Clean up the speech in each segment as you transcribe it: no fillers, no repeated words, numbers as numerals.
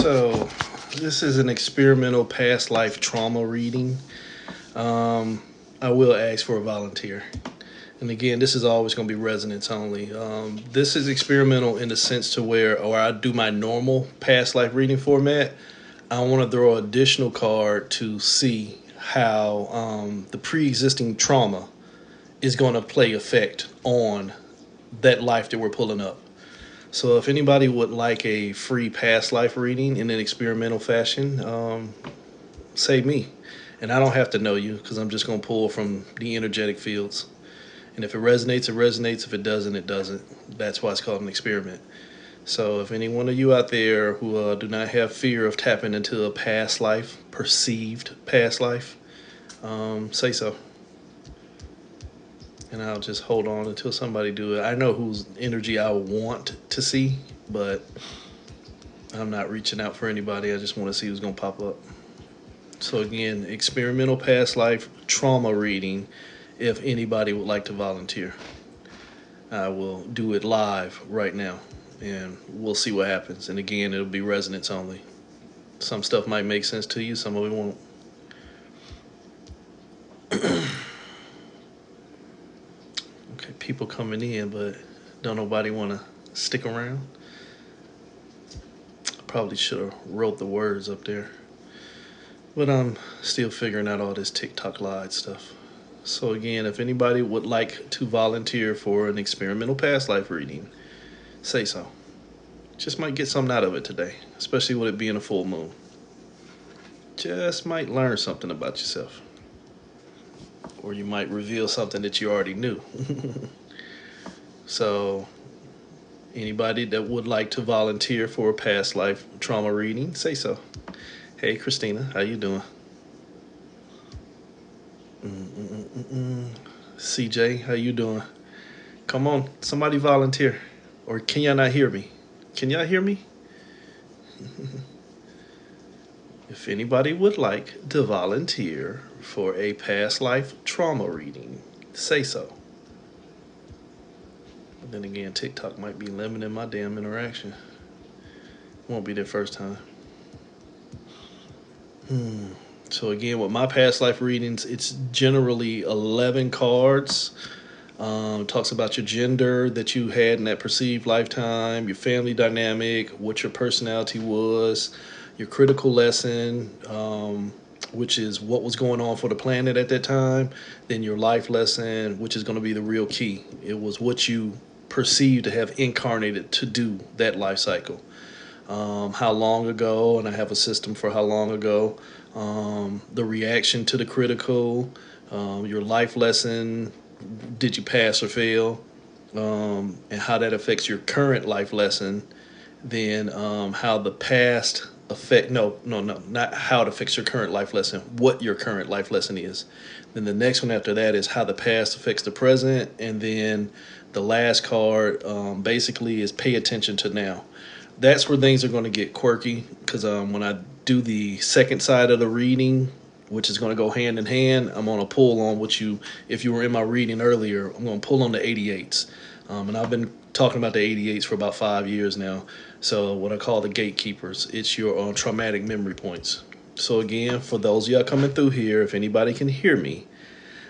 So, this is an experimental past life trauma reading. I will ask for a volunteer. And again, this is always going to be resonance only. This is experimental in the sense to where, or I do my normal past life reading format. I want to throw an additional card to see how the pre-existing trauma is going to play effect on that life that we're pulling up. So if anybody would like a free past life reading in an experimental fashion, say me. And I don't have to know you because I'm just going to pull from the energetic fields. And if it resonates, it resonates. If it doesn't, it doesn't. That's why it's called an experiment. So if any one of you out there who do not have fear of tapping into a past life, perceived past life, say so. And I'll just hold on until somebody do it. I know whose energy I want to see, but I'm not reaching out for anybody. I just want to see who's going to pop up. So again, experimental past life trauma reading. If anybody would like to volunteer, I will do it live right now, and we'll see what happens. And again, it'll be resonance only. Some stuff might make sense to you, some of it won't. Okay, people coming in, but don't nobody want to stick around. I probably should have wrote the words up there, but I'm still figuring out all this TikTok live stuff. So again, if anybody would like to volunteer for an experimental past life reading, say so. Just might get something out of it today, especially with it being a full moon. Just might learn something about yourself. Or you might reveal something that you already knew. So anybody that would like to volunteer for a past life trauma reading, say so. Hey Christina, how you doing? CJ, how you doing? Come on, somebody volunteer. Or can y'all not hear me? Can y'all hear me? If anybody would like to volunteer for a past life trauma reading, say so. But then again, TikTok might be limiting my damn interaction. Won't be their first time. So again, with my past life readings, it's generally 11 cards. Talks about your gender that you had in that perceived lifetime, your family dynamic, what your personality was, your critical lesson, which is what was going on for the planet at that time, then your life lesson, which is going to be the real key. It was what you perceived to have incarnated to do that life cycle. How long ago, and I have a system for how long ago, the reaction to the critical, your life lesson, did you pass or fail, and how that affects your current life lesson, then how the past affect, no, not how it affects your current life lesson, what your current life lesson is. Then the next one after that is how the past affects the present, and then the last card basically is pay attention to now. That's where things are going to get quirky because when I do the second side of the reading, which is going to go hand in hand, I'm going to pull on what you, if you were in my reading earlier, I'm going to pull on the 88s. And I've been talking about the 88s for about 5 years now. So what I call the gatekeepers, it's your traumatic memory points. So again, for those of y'all coming through here, if anybody can hear me,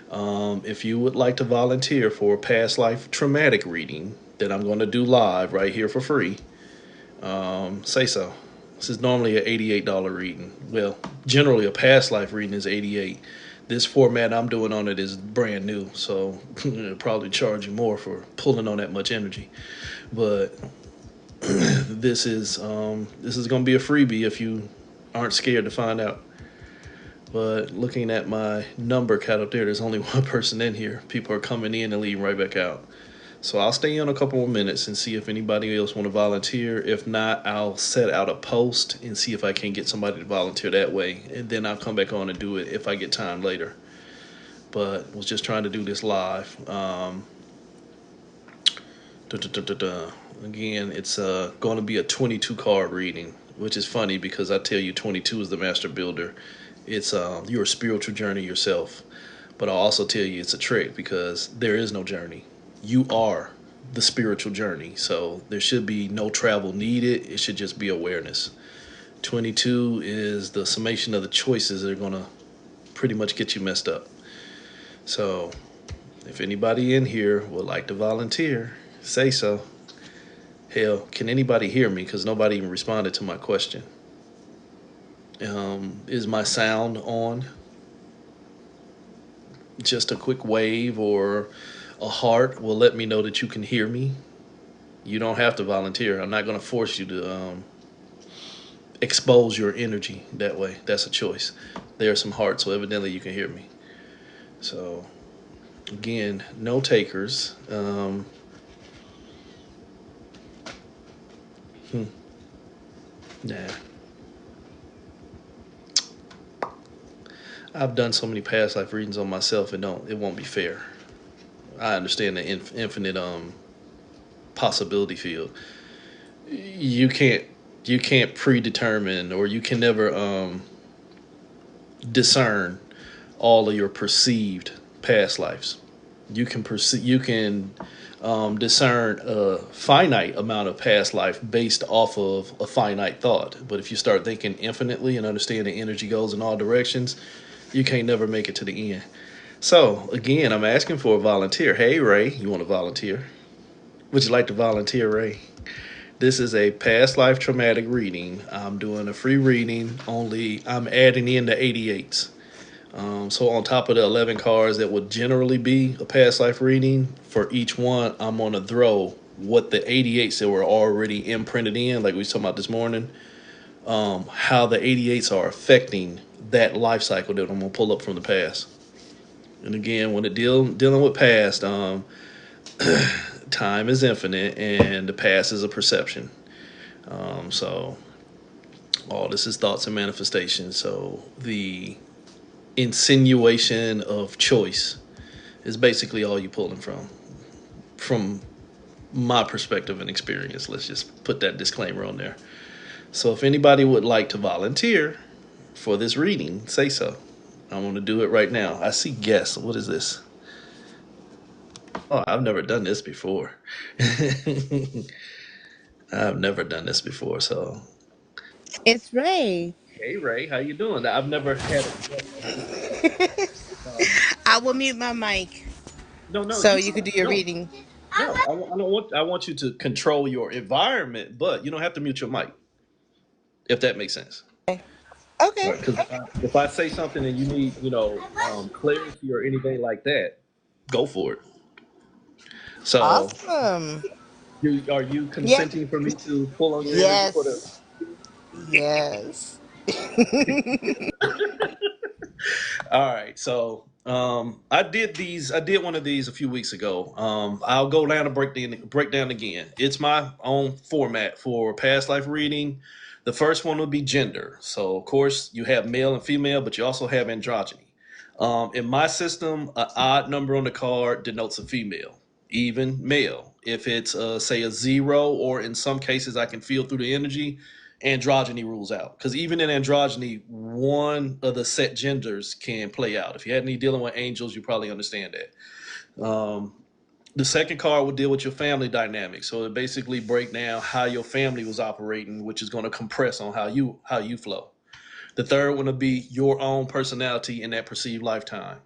if you would like to volunteer for a past life traumatic reading that I'm going to do live right here for free, say so. This is normally an $88 reading. Well, generally a past life reading is $88. This format I'm doing on it is brand new, so it'll probably charge you more for pulling on that much energy. But this is going to be a freebie if you aren't scared to find out. But looking at my number count up there, there's only one person in here. People are coming in and leaving right back out. So I'll stay on a couple more minutes and see if anybody else want to volunteer. If not, I'll set out a post and see if I can get somebody to volunteer that way. And then I'll come back on and do it if I get time later. But was just trying to do this live. Again, it's going to be a 22 card reading, which is funny because I tell you 22 is the master builder. It's your spiritual journey yourself. But I'll also tell you it's a trick because there is no journey. You are the spiritual journey. So there should be no travel needed. It should just be awareness. 22 is the summation of the choices that are going to pretty much get you messed up. So, if anybody in here would like to volunteer, say so. Hell, can anybody hear me? Because nobody even responded to my question. Is my sound on? Just a quick wave or a heart will let me know that you can hear me. You don't have to volunteer. I'm not going to force you to expose your energy that way. That's a choice. There are some hearts, so evidently you can hear me. So, again, no takers. Hmm, nah. I've done so many past life readings on myself, it won't be fair. I understand the infinite possibility field. You can't you can't predetermine, or you can never discern all of your perceived past lives. You can discern a finite amount of past life based off of a finite thought. But if you start thinking infinitely and understand the energy goes in all directions, you can't never make it to the end. So again, I'm asking for a volunteer. Hey Ray, you want to volunteer? Would you like to volunteer, Ray? This is a past life traumatic reading. I'm doing a free reading, only I'm adding in the 88s. So on top of the 11 cards that would generally be a past life reading, for each one, I'm going to throw what the 88s that were already imprinted in, like we was talking about this morning, how the 88s are affecting that life cycle that I'm going to pull up from the past. And again, when dealing with past, time is infinite and the past is a perception. So all this is thoughts and manifestation. So the insinuation of choice is basically all you pulling from my perspective and experience. Let's just put that disclaimer on there. So if anybody would like to volunteer for this reading, say so. I'm going to do it right now. I see guests. What is this? Oh, I've never done this before. I've never done this before. So, It's Ray. hey Ray, how you doing? I've never had a guest on this. I will mute my mic No, no, so you you could do your no, reading. no. I don't want. I want you to control your environment, but you don't have to mute your mic if that makes sense. Okay. Right? Because if I say something and you need, clarity or anything like that, go for it. So, Awesome. are you Yeah. consenting for me to pull on your energy for the? Yes. Yes. All right. So, I did these. I did one of these a few weeks ago. I'll go down and break down again. It's my own format for past life reading. The first one would be gender. So, of course, you have male and female, but you also have androgyny. In my system, an odd number on the card denotes a female, even male. If it's say a zero, or in some cases I can feel through the energy, androgyny rules out. Because even in androgyny, one of the set genders can play out. If you had any dealing with angels, you probably understand that. The second card will deal with your family dynamic. So it basically break down how your family was operating, which is going to compress on how you flow. The third one will be your own personality in that perceived lifetime.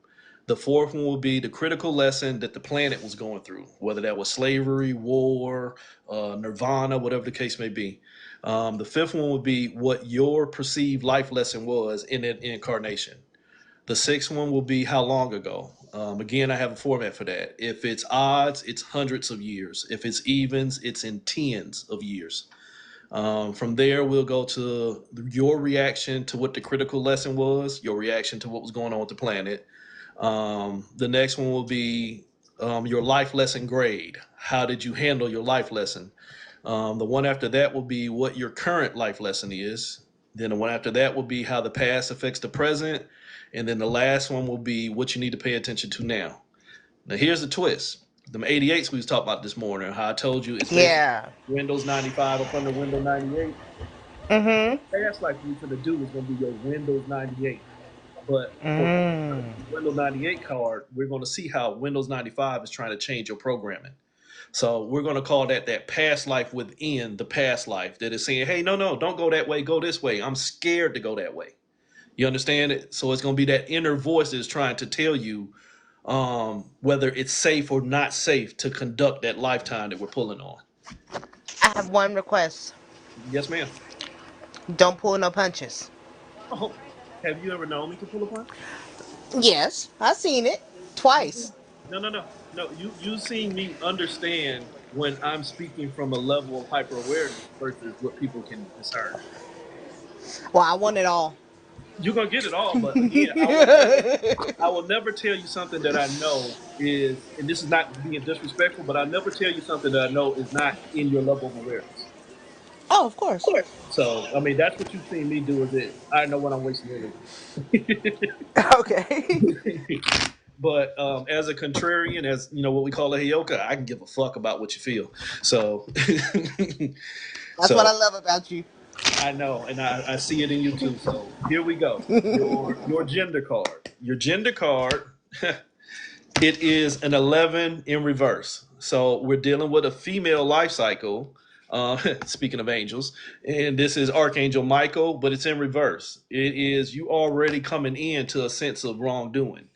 The fourth one will be the critical lesson that the planet was going through, whether that was slavery, war, nirvana, whatever the case may be. The fifth one would be what your perceived life lesson was in that incarnation. The sixth one will be how long ago. Again, I have a format for that. If it's odds, it's hundreds of years. If it's evens, it's in tens of years. From there, we'll go to your reaction to what the critical lesson was, your reaction to what was going on with the planet. The next one will be your life lesson grade. How did you handle your life lesson? The one after that will be what your current life lesson is. Then the one after that will be how the past affects the present. And then the last one will be what you need to pay attention to now. Now, here's the twist. The 88s we was talking about this morning, how I told you it's basically Yeah. Windows 95 up under Windows 98. Mm-hmm. Past life you're going to do is going to be your Windows 98. But for Mm. Windows 98 card, we're going to see how Windows 95 is trying to change your programming. So we're going to call that past life within the past life that is saying, hey, no, no, don't go that way, go this way. I'm scared to go that way. You understand it? So it's going to be that inner voice that's trying to tell you whether it's safe or not safe to conduct that lifetime that we're pulling on. I have one request. Yes, ma'am. Don't pull no punches. Oh, have you ever known me to pull a punch? Yes, I seen it twice. No, no, no, no. You seen me understand when I'm speaking from a level of hyper awareness versus what people can discern. Well, I want it all. You're gonna get it all, but again, I will never tell you something that I know is, and this is not being disrespectful, but I never tell you something that I know is not in your level of awareness. Oh, of course. So, I mean, that's what you've seen me do. Is it? I know when I'm wasting energy. Okay. But as a contrarian, as you know, what we call a Hioka, I can give a fuck about what you feel. So, That's what I so love about you. I know, and I see it in you too. So here we go. Your gender card. Your gender card. It is an 11 in reverse. So we're dealing with a female life cycle. Speaking of angels, and this is Archangel Michael, but it's in reverse. It is you already coming into a sense of wrongdoing.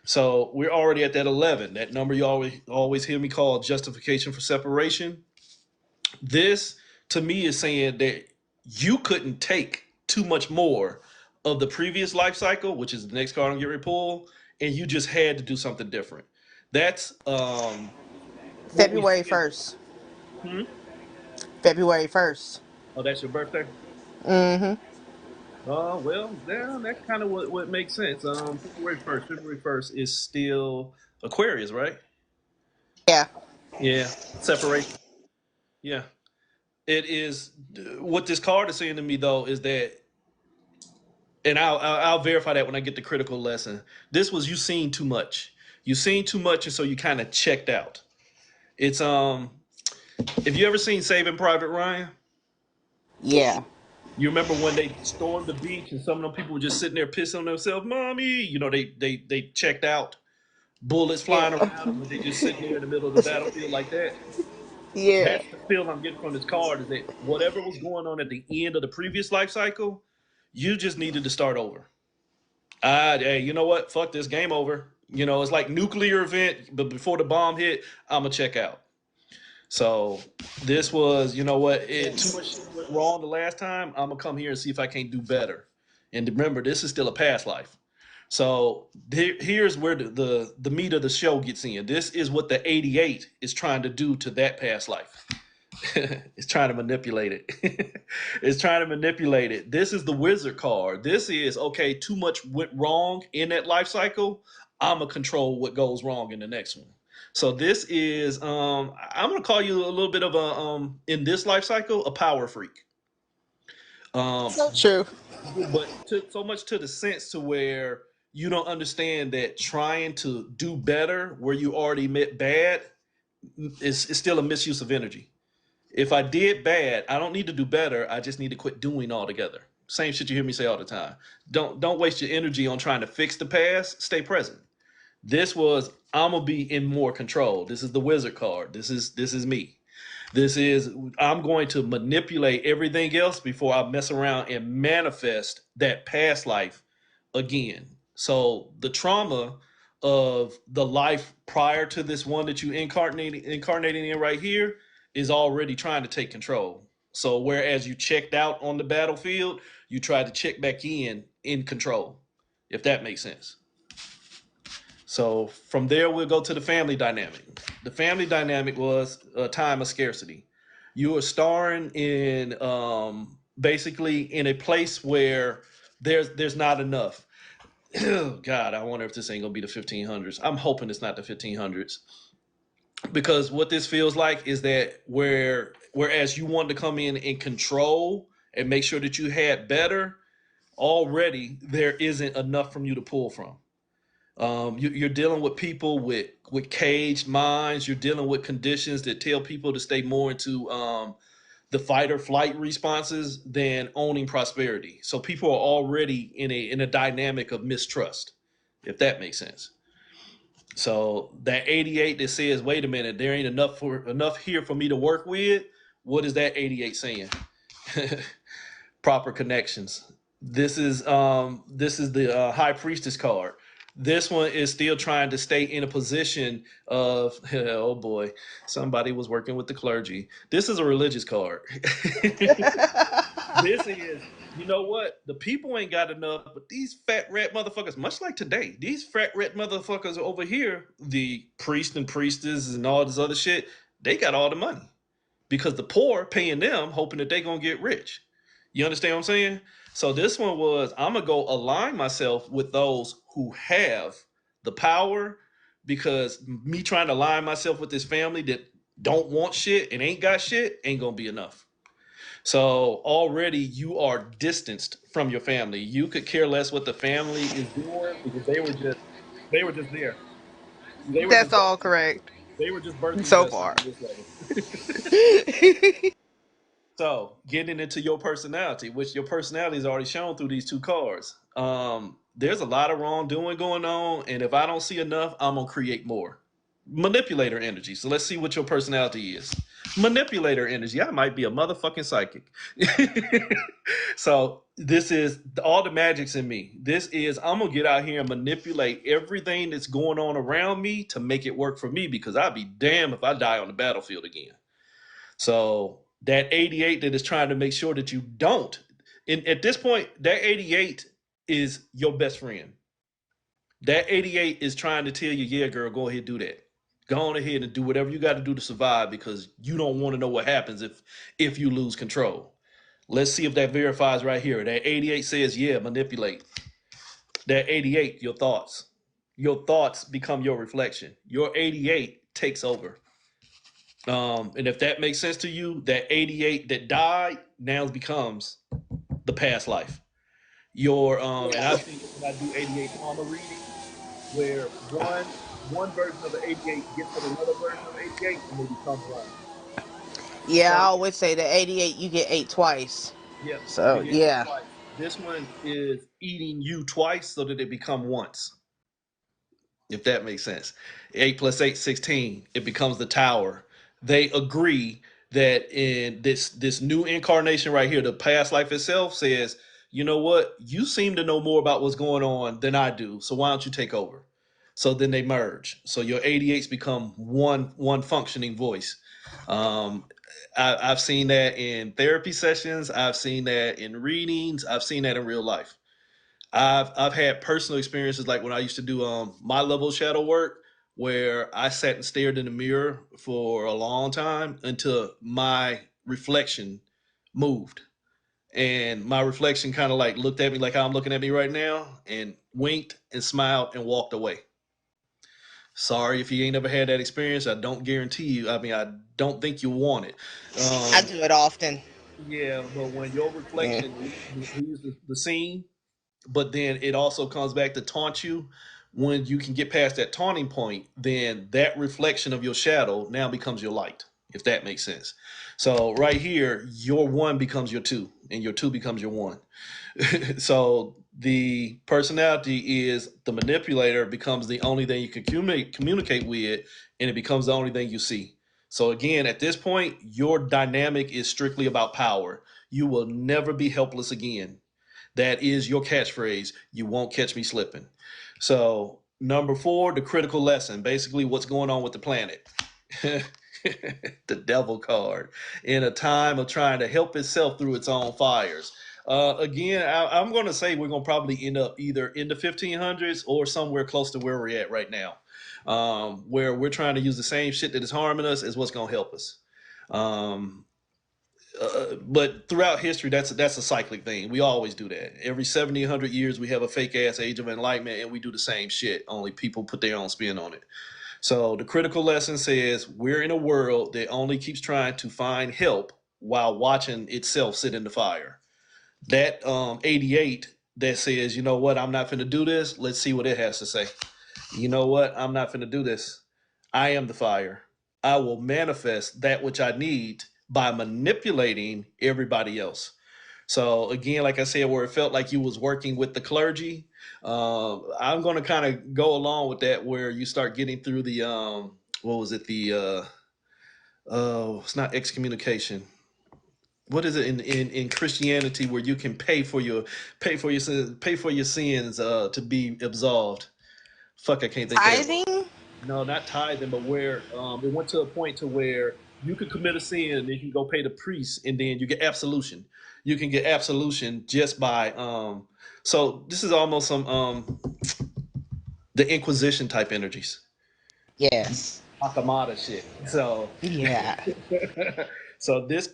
So we're already at that 11. That number you always hear me call justification for separation. This to me is saying that you couldn't take too much more of the previous life cycle, which is the next card I'm getting ready to pull, and you just had to do something different. That's what we February see. 1st. Hmm? February 1st. Oh, that's your birthday. Mm-hmm. Well, yeah, that's kind of what makes sense. February 1st. February 1st is still Aquarius, right? Yeah. Yeah, separation. Yeah, it is. What this card is saying to me though is that, and I'll verify that when I get the critical lesson. This was you seen too much. You seen too much, and so you kind of checked out. It's If you ever seen Saving Private Ryan, Yeah. you remember when they stormed the beach and some of them people were just sitting there pissing on themselves, mommy. You know they checked out, bullets Yeah. flying around them, and they just sitting there in the middle of the battlefield like that. Yeah. That's the feel I'm getting from this card is that whatever was going on at the end of the previous life cycle, you just needed to start over. Hey, you know what? Fuck this, game over. You know, it's like nuclear event, but before the bomb hit, I'ma check out. So this was, you know what? Too much shit went wrong the last time. I'm gonna come here and see if I can't do better. And remember, this is still a past life. So here's where the meat of the show gets in. This is what the 88 is trying to do to that past life. It's trying to manipulate it. It's trying to manipulate it. This is the wizard card. This is okay, too much went wrong in that life cycle. I'm gonna control what goes wrong in the next one. So this is I'm gonna call you a little bit of a in this life cycle a power freak. Um So true. but so much to the sense to where you don't understand that trying to do better where you already met bad is still a misuse of energy. If I did bad, I don't need to do better. I just need to quit doing altogether. Same shit you hear me say all the time. Don't waste your energy on trying to fix the past. Stay present. This was I'm gonna be in more control. This is the wizard card. This is me. This is I'm going to manipulate everything else before I mess around and manifest that past life again. So the trauma of the life prior to this one that you incarnating in right here is already trying to take control. So whereas you checked out on the battlefield, you tried to check back in control, if that makes sense. So from there, we'll go to the family dynamic. The family dynamic was a time of scarcity. You are starring in basically in a place where there's not enough. God, I wonder if this ain't gonna be the 1500s. I'm hoping it's not the 1500s because what this feels like is that whereas you wanted to come in and control and make sure that you had better, already there isn't enough from you to pull from. You're dealing with people with caged minds. You're dealing with conditions that tell people to stay more into the fight or flight responses than owning prosperity. So people are already in a dynamic of mistrust, if that makes sense. So that 88 that says, wait a minute, there ain't enough here for me to work with. What is that 88 saying? Proper connections. This is the high priestess card. This one is still trying to stay in a position of oh boy, somebody was working with the clergy. This is a religious card. This is, you know what? The people ain't got enough, but these fat rat motherfuckers, much like today, these fat rat motherfuckers over here, the priest and priestess and all this other shit, they got all the money because the poor paying them, hoping that they gonna get rich. You understand what I'm saying? So this one was, I'm gonna go align myself with those who have the power, because me trying to align myself with this family that don't want shit and ain't got shit ain't gonna be enough. So already you are distanced from your family. You could care less what the family is doing because they were just there. They were just That's all birthing, correct they were just birthing so vessels far. at this level. So getting into your personality, which your personality is already shown through these two cards. There's a lot of wrongdoing going on, and if I don't see enough, I'm gonna create more. Manipulator energy. So let's see what your personality is. Manipulator energy. I might be a motherfucking psychic. So this is all the magic's in me. This is, I'm gonna get out here and manipulate everything that's going on around me to make it work for me, because I'd be damned if I die on the battlefield again. So that 88 that is trying to make sure that you don't. And at this point, that 88 is your best friend. That 88 is trying to tell you, yeah, girl, go ahead, do that. Go on ahead and do whatever you got to do to survive, because you don't want to know what happens if you lose control. Let's see if that verifies right here. That 88 says, yeah, manipulate. That 88, your thoughts. Your thoughts become your reflection. Your 88 takes over. And if that makes sense to you, that 88 that died now becomes the past life. Your and I've seen it when I do 88 karma readings, where one version of the 88 gets with another version of 88 and they become one. Yeah, I Some always say the 88 you get ate twice. Yeah, you So get it yeah. twice. This one is eating you twice so that it become once, if that makes sense. 8 plus 8, 16. It becomes the tower. They agree that in this new incarnation right here, the past life itself says, you know what? You seem to know more about what's going on than I do. So why don't you take over? So then they merge. So your 88s become one functioning voice. Um, I've seen that in therapy sessions. I've seen that in readings. I've seen that in real life. I've had personal experiences, like when I used to do my level shadow work, where I sat and stared in the mirror for a long time until my reflection moved, and my reflection kind of like looked at me like how I'm looking at me right now, and winked and smiled and walked away. Sorry if you ain't ever had that experience. I don't guarantee you. I mean, I don't think you want it. I Um, do it often. yeah, but when your Yeah. reflection leaves the scene, but then it also comes back to taunt you. When you can get past that taunting point, then that reflection of your shadow now becomes your light, if that makes sense. So right here, your one becomes your two, and your two becomes your one. So the personality is the manipulator becomes the only thing you can communicate with, and it becomes the only thing you see. So again, at this point, your dynamic is strictly about power. You will never be helpless again. That is your catchphrase. You won't catch me slipping. So, number 4, the critical lesson. Basically, what's going on with the planet. The devil card. In a time of trying to help itself through its own fires. Again, I'm going to say we're going to probably end up either in the 1500s or somewhere close to where we're at right now, where we're trying to use the same shit that is harming us as what's going to help us. Um, but throughout history, that's a cyclic thing. We always do that. Every 70, 100 years, we have a fake ass age of enlightenment, and we do the same shit. Only people put their own spin on it. So the critical lesson says we're in a world that only keeps trying to find help while watching itself sit in the fire. That 88 that says, you know what, I'm not finna do this. Let's see what it has to say. You know what, I'm not finna do this. I am the fire. I will manifest that which I need by manipulating everybody else. So again, like I said, where it felt like you was working with the clergy, I'm going to kind of go along with that, where you start getting through the what was it, the it's not excommunication. What is it in Christianity, where you can pay for your sins to be absolved? Fuck, I can't think of that word. Tithing? No, not tithing, but where it went to a point to where you could commit a sin and then you can go pay the priest and then you get absolution. You can get absolution just by so this is almost some the Inquisition type energies. Yes. Akamada shit. So Yeah. so this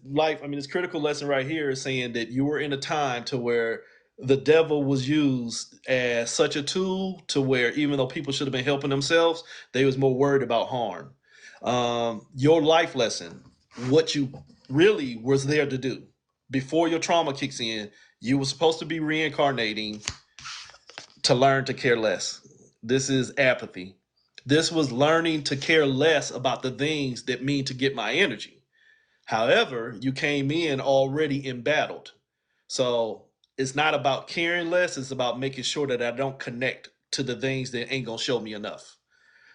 life, I mean, this critical lesson right here is saying that you were in a time to where the devil was used as such a tool to where even though people should have been helping themselves, they was more worried about harm. Your life lesson, what you really was there to do before your trauma kicks in, you were supposed to be reincarnating to learn to care less. This is apathy. This was learning to care less about the things that mean to get my energy. However, you came in already embattled. So it's not about caring less, it's about making sure that I don't connect to the things that ain't gonna show me enough.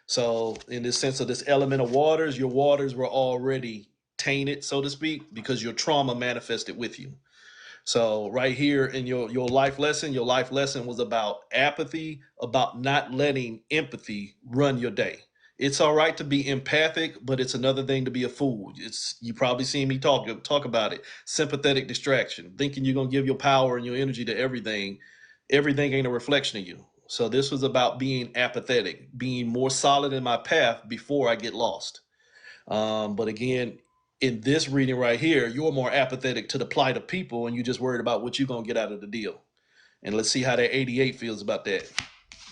So in this sense of this element of waters, your waters were already tainted, so to speak, because your trauma manifested with you. So right here in your life lesson was about apathy, about not letting empathy run your day. It's all right to be empathic, but it's another thing to be a fool. It's you probably seen me talk about it. Sympathetic distraction, thinking you're gonna give your power and your energy to everything. Everything ain't a reflection of you. So this was about being apathetic, being more solid in my path before I get lost. But again, in this reading right here, you're more apathetic to the plight of people and you're just worried about what you're going to get out of the deal. And let's see how that 88 feels about that.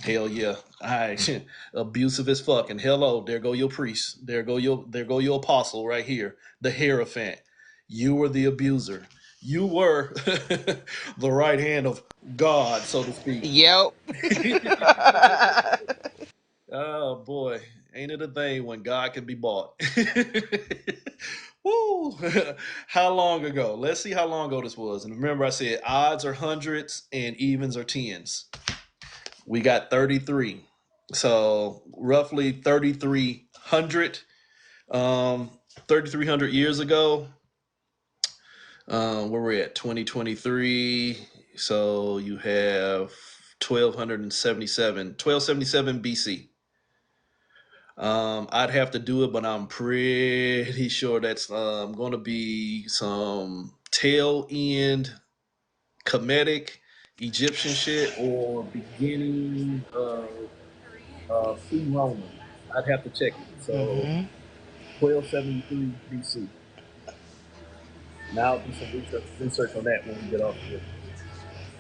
Hell yeah. All right. Abusive as fuck. And hello, there go your priest. There go your apostle right here. The Hierophant. You were the abuser. You were the right hand of God, so to speak. Yep. Oh boy, ain't it a thing when God can be bought? Woo! How long ago? Let's see how long ago this was. And remember, I said odds are hundreds and evens are tens. We got 33. So roughly 3,300, 3,300 years ago. Where we're at 2023. So you have 1277 BC. I'd have to do it, but I'm pretty sure that's going to be some tail end Kemetic Egyptian shit or beginning of pre-Roman. I'd have to check it. So Hmm. 1273 BC. Now I'll do some research on that when we get off of here.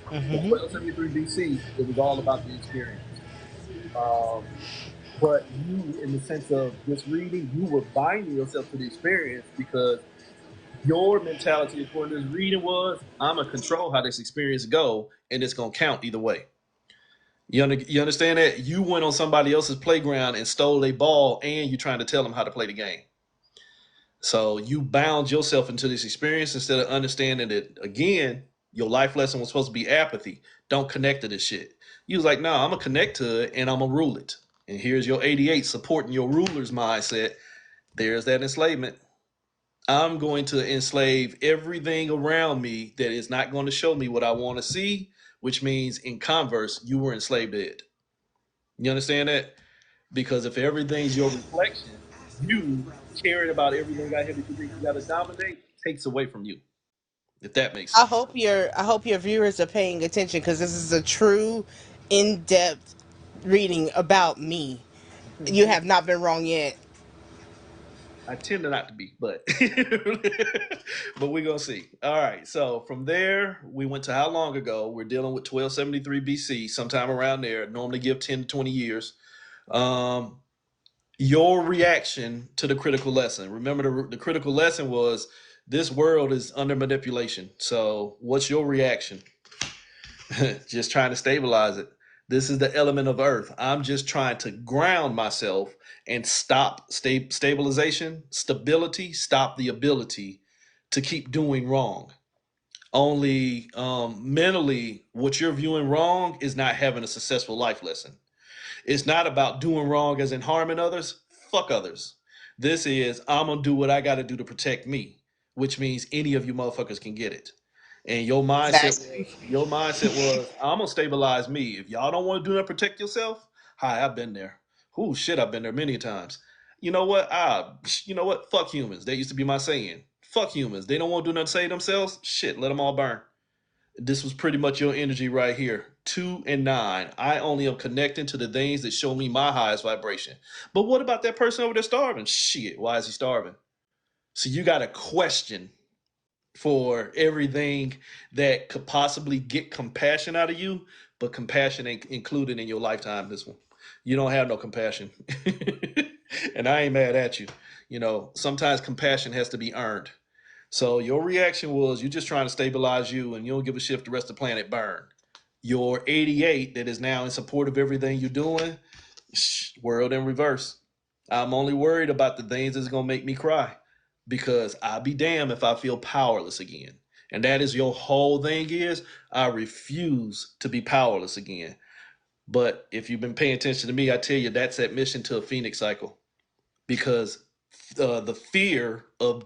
So Hmm. 1273 BC, it was all about the experience. Um, but you, in the sense of this reading, you were binding yourself to the experience because your mentality, according to this reading, was I'm gonna control how this experience go, and it's gonna count either way. You understand that you went on somebody else's playground and stole a ball, and you're trying to tell them how to play the game. So you bound yourself into this experience instead of understanding that again, your life lesson was supposed to be apathy. Don't connect to this shit. You was like, no, I'm gonna connect to it and I'm gonna rule it. And here's your 88 supporting your ruler's mindset. There's that enslavement. I'm going to enslave everything around me that is not going to show me what I want to see, which means in converse, you were enslaved to it. You understand that? Because if everything's your reflection, you caring about everything out here that you think you got to dominate takes away from you. If that makes sense. I hope your viewers are paying attention because this is a true, in depth reading about me. You have not been wrong yet. I tend to not to be, but but we're gonna see. All right. So from there, we went to how long ago? We're dealing with 1273 BC, sometime around there. Normally give 10 to 20 years. Um, your reaction to the critical lesson. Remember, the critical lesson was this world is under manipulation. So, what's your reaction? Just trying to stabilize it. This is the element of earth. I'm just trying to ground myself and stop stabilization, stability, stop the ability to keep doing wrong. Only mentally, what you're viewing wrong is not having a successful life lesson. It's not about doing wrong as in harming others. Fuck others. This is I'm gonna do what I gotta do to protect me, which means any of you motherfuckers can get it. And Exactly. your mindset was I'm gonna stabilize me. If y'all don't want to do that, protect yourself. Hi, I've been there. Ooh, shit, I've been there many times. You know what? You know what? Fuck humans. That used to be my saying. Fuck humans. They don't want to do nothing to save themselves. Shit, let them all burn. This was pretty much your energy right here. 2 and 9. I only am connecting to the things that show me my highest vibration. But what about that person over there starving? Shit, why is he starving? So you got a question for everything that could possibly get compassion out of you, but compassion ain't included in your lifetime. This one, you don't have no compassion, and I ain't mad at you. You know, sometimes compassion has to be earned. So your reaction was you're just trying to stabilize you, and you don't give a shit if the rest of the planet burn. Your 88 that is now in support of everything you're doing, world in reverse. I'm only worried about the things that's gonna make me cry, because I'll be damned if I feel powerless again. And that is your whole thing is I refuse to be powerless again. But if you've been paying attention to me, I tell you that's admission to a phoenix cycle, because the fear of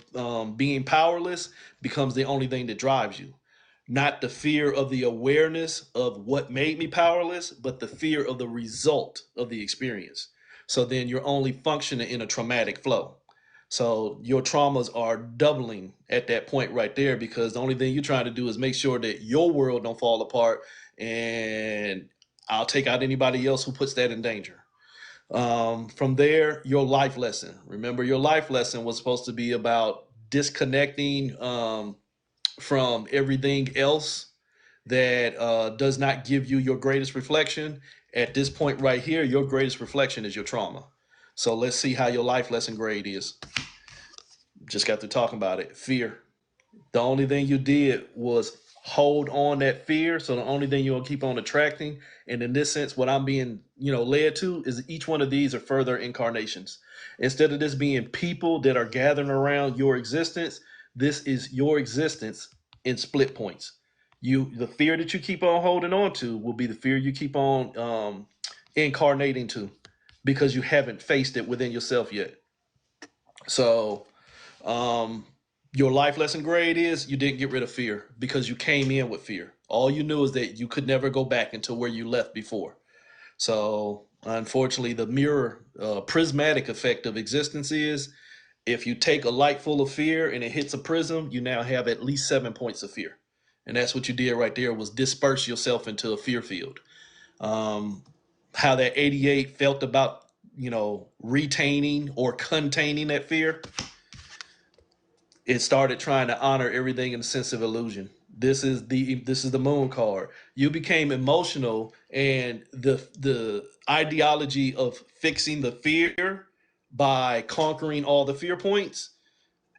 being powerless becomes the only thing that drives you. Not the fear of the awareness of what made me powerless, but the fear of the result of the experience. So then you're only functioning in a traumatic flow. So your traumas are doubling at that point right there, because the only thing you're trying to do is make sure that your world don't fall apart, and I'll take out anybody else who puts that in danger. From there, your life lesson. Remember, your life lesson was supposed to be about disconnecting from everything else that does not give you your greatest reflection. At this point right here, your greatest reflection is your trauma. So let's see how your life lesson grade is. Just got to talking about it. Fear. The only thing you did was hold on that fear. So the only thing you'll keep on attracting. And in this sense, what I'm being, led to is each one of these are further incarnations. Instead of this being people that are gathering around your existence, this is your existence in split points. The fear that you keep on holding on to will be the fear you keep on incarnating to, because you haven't faced it within yourself yet. So your life lesson grade is you didn't get rid of fear because you came in with fear. All you knew is that you could never go back into where you left before. So, unfortunately, the mirror prismatic effect of existence is if you take a light full of fear and it hits a prism, you now have at least 7 points of fear. And that's what you did right there, was disperse yourself into a fear field. How that 88 felt about, retaining or containing that fear, it started trying to honor everything in the sense of illusion. This is the moon card. You became emotional, and the ideology of fixing the fear by conquering all the fear points,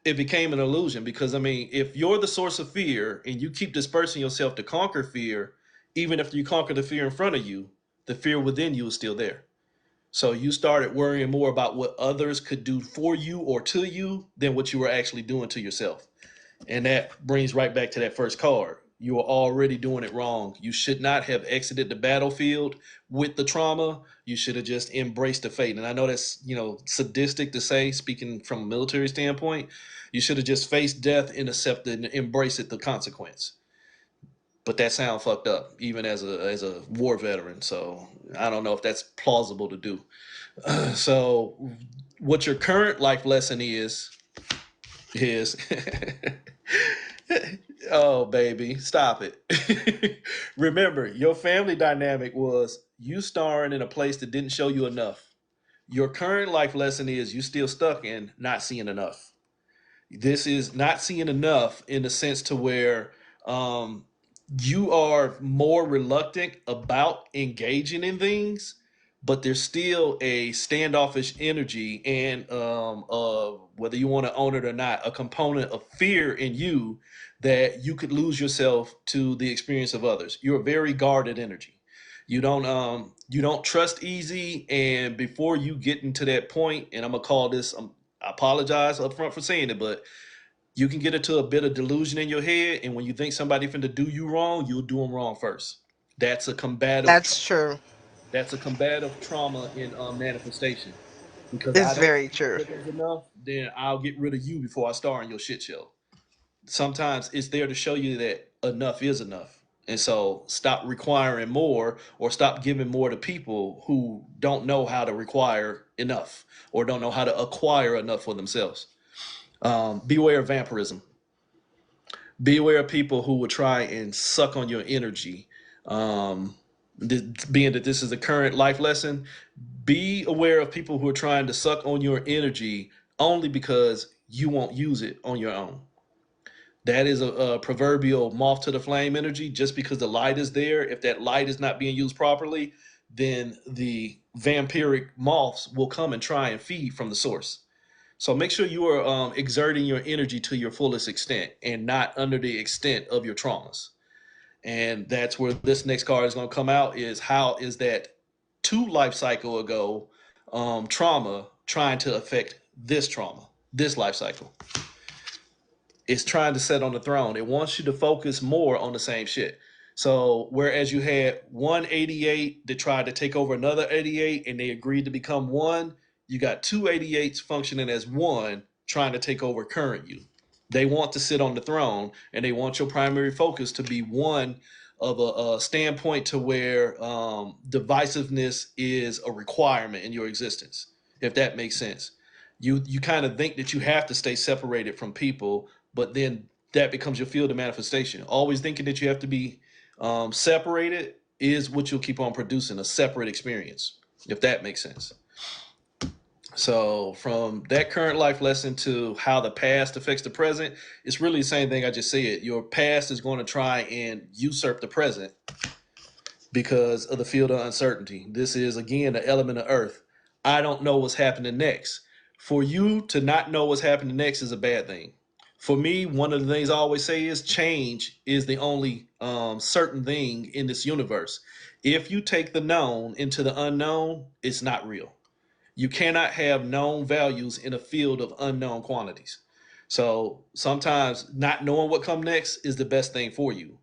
it became an illusion. Because I mean, if you're the source of fear and you keep dispersing yourself to conquer fear, even after you conquer the fear in front of you, the fear within you is still there. So you started worrying more about what others could do for you or to you than what you were actually doing to yourself. And that brings right back to that first card. You were already doing it wrong. You should not have exited the battlefield with the trauma. You should have just embraced the fate. And I know that's, sadistic to say, speaking from a military standpoint. You should have just faced death and accepted and embraced the consequence. But that sounds fucked up, even as a war veteran. So I don't know if that's plausible to do. So what your current life lesson is oh baby, stop it. Remember, your family dynamic was you starring in a place that didn't show you enough. Your current life lesson is you still stuck in not seeing enough. This is not seeing enough in the sense to where you are more reluctant about engaging in things, but there's still a standoffish energy, and whether you want to own it or not, a component of fear in you that you could lose yourself to the experience of others. You're a very guarded energy. You don't trust easy, and before you get into that point, and I'm gonna call this, I apologize up front for saying it, but You can get into a bit of delusion in your head, and when you think somebody finna do you wrong, you'll do them wrong first. That's a combative. That's true. That's a combative trauma in manifestation. Because I It's don't very think my true. feelings enough, then I'll get rid of you before I star in your shit show. Sometimes it's there to show you that enough is enough. And so stop requiring more, or stop giving more to people who don't know how to require enough or don't know how to acquire enough for themselves. Beware of vampirism. Be aware of people who will try and suck on your energy. Um, Being that this is a current life lesson, be aware of people who are trying to suck on your energy only because you won't use it on your own. That is a proverbial moth to the flame energy. Just because the light is there, if that light is not being used properly, then the vampiric moths will come and try and feed from the source. So make sure you are exerting your energy to your fullest extent and not under the extent of your traumas. And that's where this next card is going to come out, is how is that two life cycle ago trauma trying to affect this trauma, this life cycle. It's trying to set on the throne. It wants you to focus more on the same shit. So whereas you had one 88 that tried to take over another 88 and they agreed to become one, you got two 88s functioning as one trying to take over current you. They want to sit on the throne, and they want your primary focus to be one of a standpoint to where divisiveness is a requirement in your existence, if that makes sense. You kind of think that you have to stay separated from people, but then that becomes your field of manifestation. Always thinking that you have to be separated is what you'll keep on producing, a separate experience, if that makes sense. So from that current life lesson to how the past affects the present, it's really the same thing I just said. Your past is going to try and usurp the present because of the field of uncertainty. This is, again, the element of earth. I don't know what's happening next. For you to not know what's happening next is a bad thing. For me, one of the things I always say is change is the only certain thing in this universe. If you take the known into the unknown, it's not real. You cannot have known values in a field of unknown quantities. So sometimes not knowing what comes next is the best thing for you.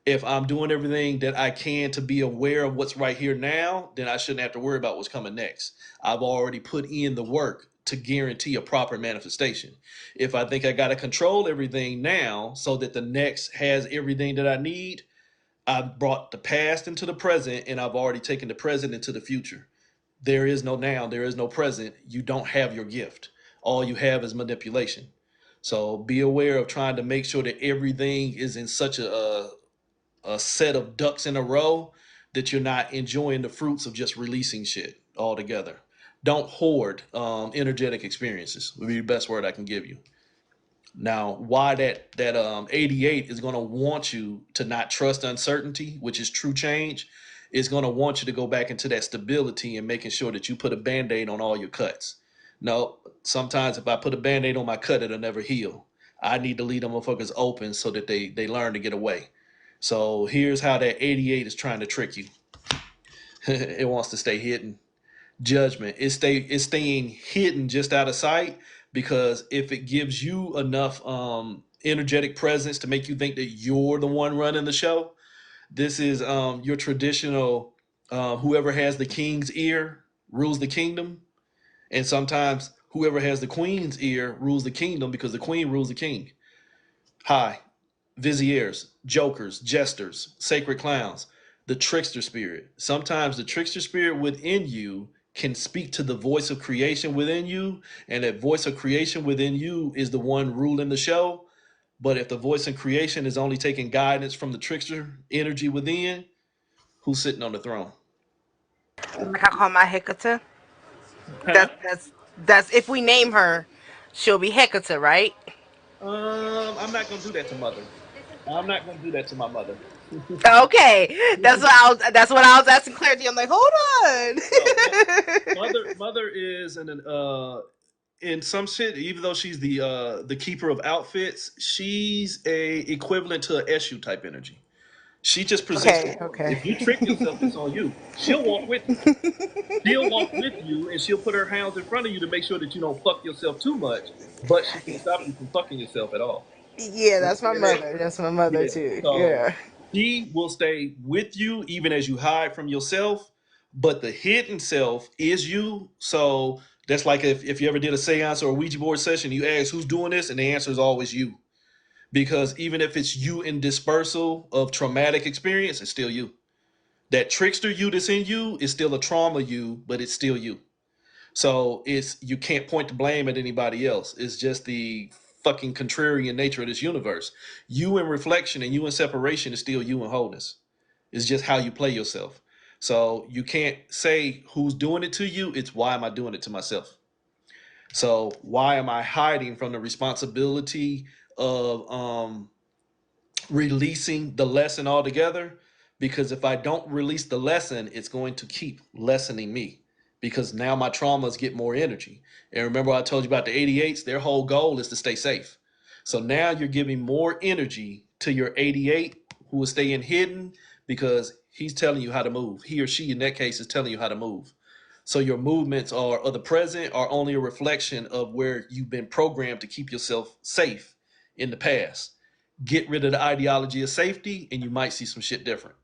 If I'm doing everything that I can to be aware of what's right here now, then I shouldn't have to worry about what's coming next. I've already put in the work to guarantee a proper manifestation. If I think I got to control everything now so that the next has everything that I need, I've brought the past into the present, and I've already taken the present into the future. There is no now, there is no present. You don't have your gift. All you have is manipulation. So be aware of trying to make sure that everything is in such a set of ducks in a row that you're not enjoying the fruits of just releasing shit altogether. Don't hoard energetic experiences, would be the best word I can give you. Now, why that 88 is going to want you to not trust uncertainty, which is true change, is going to want you to go back into that stability and making sure that you put a band-aid on all your cuts. No, sometimes if I put a band-aid on my cut, it'll never heal. I need to leave them motherfuckers open so that they learn to get away. So here's how that 88 is trying to trick you. It wants to stay hidden. Judgment. It's staying hidden just out of sight, because if it gives you enough energetic presence to make you think that you're the one running the show, this is your traditional whoever has the king's ear rules the kingdom, and sometimes whoever has the queen's ear rules the kingdom because the queen rules the king. Hi, viziers, jokers, jesters, sacred clowns, the trickster spirit. Sometimes the trickster spirit within you can speak to the voice of creation within you, and that voice of creation within you is the one ruling the show. But if the voice of creation is only taking guidance from the trickster energy within, who's sitting on the throne? Like I call my Hecate. Huh? That's if we name her, she'll be Hecate, right? I'm not gonna do that to mother. I'm not gonna do that to my mother. Okay, that's what I was asking clarity. I'm like, hold No, on. mother is an in some shit, even though she's the keeper of outfits, she's a equivalent to a SU type energy. She just presents the Okay, story. okay. If you trick yourself, it's on you. She'll walk with you. She'll walk with you, and she'll put her hands in front of you to make sure that you don't fuck yourself too much. But she can't stop you from fucking yourself at all. Yeah, that's my Understand that? mother. That's my mother Yeah. too. So Yeah. she will stay with you even as you hide from yourself, but the hidden self is you. So that's like if you ever did a seance or a Ouija board session, you ask who's doing this, and the answer is always you. Because even if it's you in dispersal of traumatic experience, it's still you. That trickster you that's in you is still a trauma you, but it's still you. So it's you can't point the blame at anybody else. It's just the fucking contrarian nature of this universe. You in reflection and you in separation is still you in wholeness. It's just how you play yourself. So you can't say who's doing it to you. It's why am I doing it to myself? So why am I hiding from the responsibility of releasing the lesson altogether? Because if I don't release the lesson, it's going to keep lessening me because now my traumas get more energy. And remember, I told you about the 88s, their whole goal is to stay safe. So now you're giving more energy to your 88 who is staying hidden because he's telling you how to move. He or she, in that case, is telling you how to move. So your movements are of the present are only a reflection of where you've been programmed to keep yourself safe in the past. Get rid of the ideology of safety and you might see some shit different.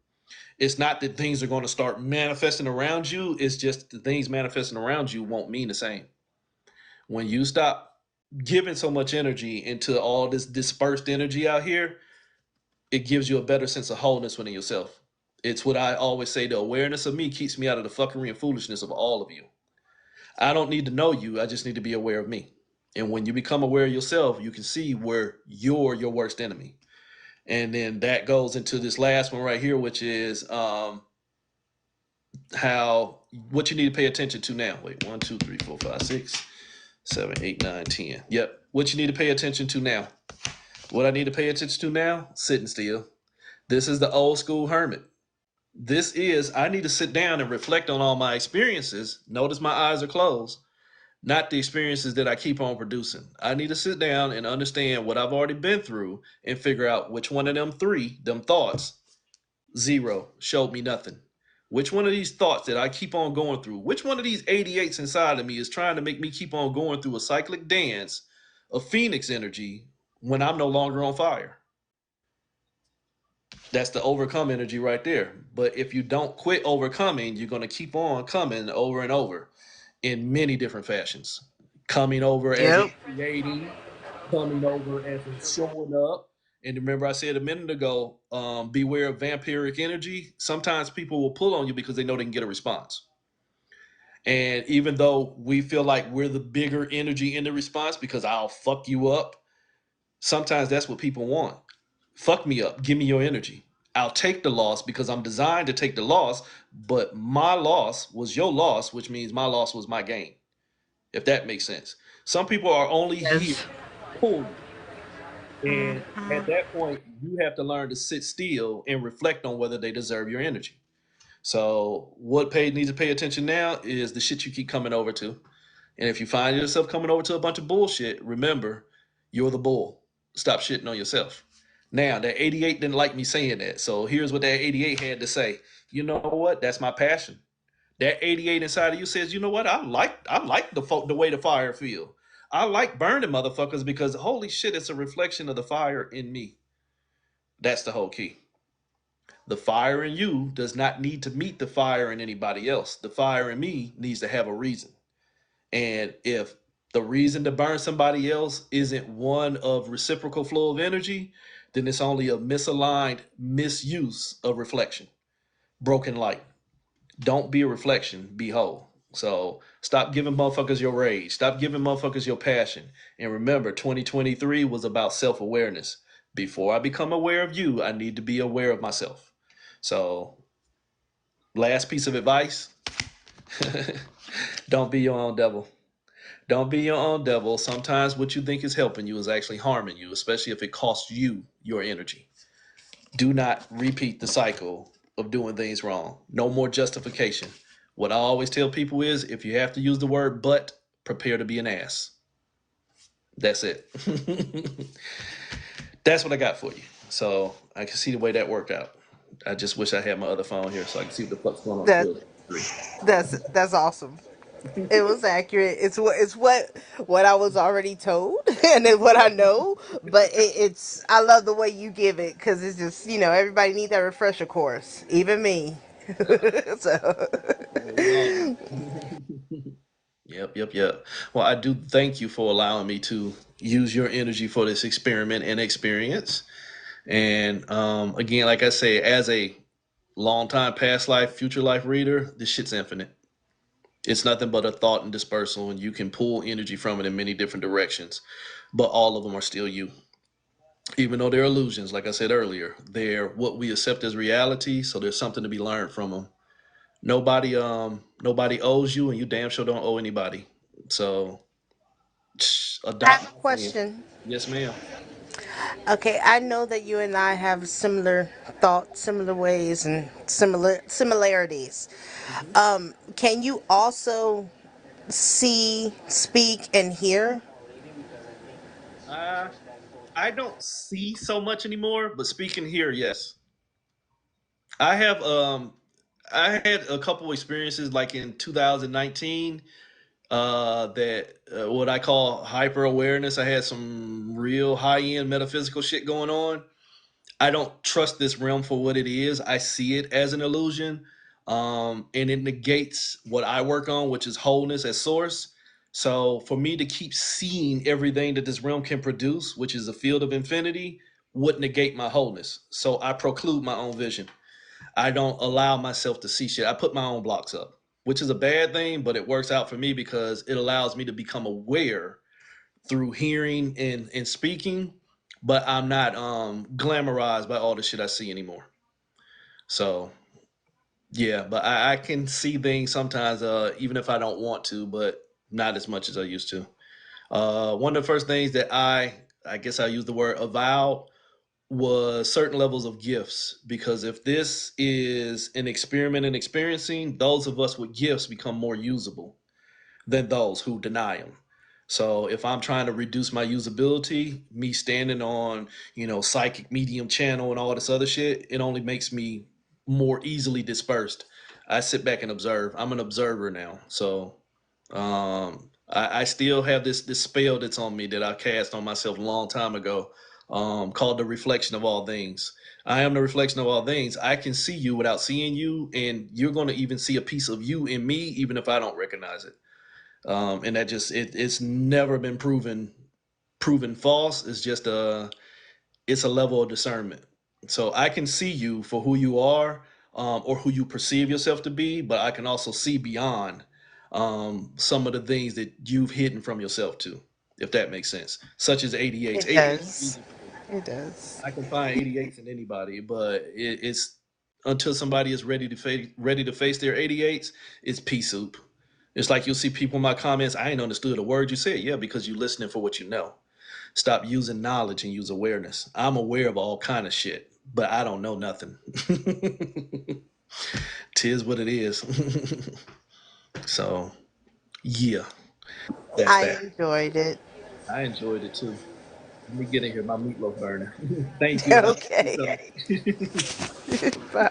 It's not that things are going to start manifesting around you, it's just the things manifesting around you won't mean the same. When you stop giving so much energy into all this dispersed energy out here, it gives you a better sense of wholeness within yourself. It's what I always say, the awareness of me keeps me out of the fuckery and foolishness of all of you. I don't need to know you, I just need to be aware of me. And when you become aware of yourself, you can see where you're your worst enemy. And then that goes into this last one right here, which is how what you need to pay attention to now. Wait, 1, 2, 3, 4, 5, 6, 7, 8, 9, 10. Yep. What you need to pay attention to now. What I need to pay attention to now, sitting still. This is the old school hermit. This is, I need to sit down and reflect on all my experiences. Notice my eyes are closed, not the experiences that I keep on producing. I need to sit down and understand what I've already been through and figure out which one of them three, them thoughts, zero, showed me nothing. Which one of these thoughts that I keep on going through, which one of these 88s inside of me is trying to make me keep on going through a cyclic dance of phoenix energy when I'm no longer on fire? That's the overcome energy right there. But if you don't quit overcoming, you're going to keep on coming over and over in many different fashions. Coming over as Yep. in creating, coming over as in showing up. And remember, I said a minute ago, beware of vampiric energy. Sometimes people will pull on you because they know they can get a response. And even though we feel like we're the bigger energy in the response because I'll fuck you up, sometimes that's what people want. Fuck me up. Give me your energy. I'll take the loss because I'm designed to take the loss, but my loss was your loss, which means my loss was my gain, if that makes sense. Some people are only here Yes. to pull you. And at that point, you have to learn to sit still and reflect on whether they deserve your energy. So, what needs to pay attention now is the shit you keep coming over to. And if you find yourself coming over to a bunch of bullshit, remember, you're the bull. Stop shitting on yourself. Now, that 88 didn't like me saying that. So here's what that 88 had to say. You know what? That's my passion. That 88 inside of you says, you know what? I like the way the fire feel. I like burning motherfuckers because holy shit, it's a reflection of the fire in me. That's the whole key. The fire in you does not need to meet the fire in anybody else. The fire in me needs to have a reason. And if the reason to burn somebody else isn't one of reciprocal flow of energy, then it's only a misaligned misuse of reflection. Broken light. Don't be a reflection, be whole. So stop giving motherfuckers your rage. Stop giving motherfuckers your passion. And remember, 2023 was about self awareness. Before I become aware of you, I need to be aware of myself. So, last piece of advice, don't be your own devil. Don't be your own devil. Sometimes what you think is helping you is actually harming you, especially if it costs you your energy. Do not repeat the cycle of doing things wrong. No more justification. What I always tell people is if you have to use the word but, prepare to be an ass. That's it. That's what I got for you. So I can see the way that worked out. I just wish I had my other phone here so I can see what the fuck's going on That in field three. that's awesome. It was accurate. It's what I was already told, and it's what I know. But it's I love the way you give it because it's just everybody needs that refresher course, even me. So Yeah, we all do. Yep, yep, yep. Well, I do thank you for allowing me to use your energy for this experiment and experience. And again, like I say, as a long time past life, future life reader, this shit's infinite. It's nothing but a thought and dispersal, and you can pull energy from it in many different directions. But all of them are still you. Even though they're illusions, like I said earlier, they're what we accept as reality. So there's something to be learned from them. Nobody owes you, and you damn sure don't owe anybody. So I have adopt a my friend. question. Yes, ma'am. Okay, I know that you and I have similar thoughts, similar ways, and similarities. Hmm. Can you also see, speak, and hear? Uh, I don't see so much anymore, but speaking here, yes, I have. I had a couple experiences like in 2019 that what I call hyper awareness. I had some real high end metaphysical shit going on. I don't trust this realm for what it is. I see it as an illusion, and it negates what I work on, which is wholeness as source. So for me to keep seeing everything that this realm can produce, which is a field of infinity, would negate my wholeness. So I preclude my own vision. I don't allow myself to see shit. I put my own blocks up, which is a bad thing, but it works out for me because it allows me to become aware through hearing and speaking, but I'm not glamorized by all the shit I see anymore. So yeah, but I can see things sometimes, even if I don't want to, but not as much as I used to. One of the first things that I guess I use the word avow was certain levels of gifts, because if this is an experiment in experiencing, those of us with gifts become more usable than those who deny them. So if I'm trying to reduce my usability, me standing on, psychic medium channel and all this other shit, it only makes me more easily dispersed. I sit back and observe. I'm an observer now. So I still have this spell that's on me that I cast on myself a long time ago, called the reflection of all things. I am the reflection of all things. I can see you without seeing you, and you're going to even see a piece of you in me, even if I don't recognize it. And that just it's never been proven false. It's a level of discernment. So I can see you for who you are, or who you perceive yourself to be, but I can also see beyond some of the things that you've hidden from yourself too, if that makes sense. Such as ADHs. It ADHs are does. easy for me. It does. I can find ADHs in anybody, but it's until somebody is ready to face their ADHs, it's pea soup. It's like you'll see people in my comments, I ain't understood a word you said. Yeah, because you're listening for what you know. Stop using knowledge and use awareness. I'm aware of all kind of shit, but I don't know nothing. Tis what it is. So yeah, that's I that. enjoyed it. I enjoyed it too. Let me get in here. My meatloaf burner. Thank you, and I'll see you Okay. soon. Bye. Bye.